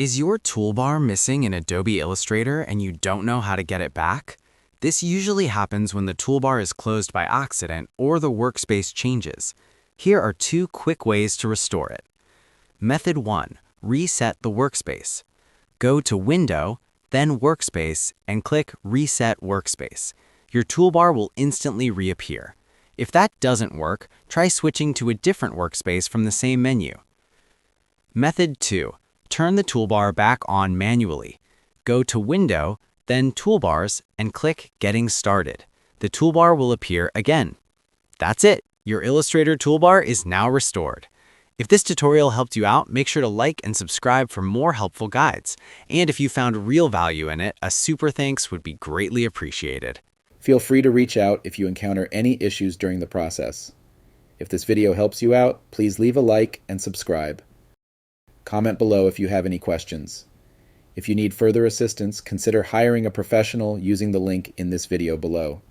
Is your toolbar missing in Adobe Illustrator and you don't know how to get it back? This usually happens when the toolbar is closed by accident or the workspace changes. Here are two quick ways to restore it. Method 1. Reset the workspace. Go to Window, then Workspace, and click Reset Workspace. Your toolbar will instantly reappear. If that doesn't work, try switching to a different workspace from the same menu. Method 2. Turn the toolbar back on manually. Go to Window, then Toolbars, and click Getting Started. The toolbar will appear again. That's it! Your Illustrator toolbar is now restored. If this tutorial helped you out, make sure to like and subscribe for more helpful guides. And if you found real value in it, a super thanks would be greatly appreciated. Feel free to reach out if you encounter any issues during the process. If this video helps you out, please leave a like and subscribe. Comment below if you have any questions. If you need further assistance, consider hiring a professional using the link in this video below.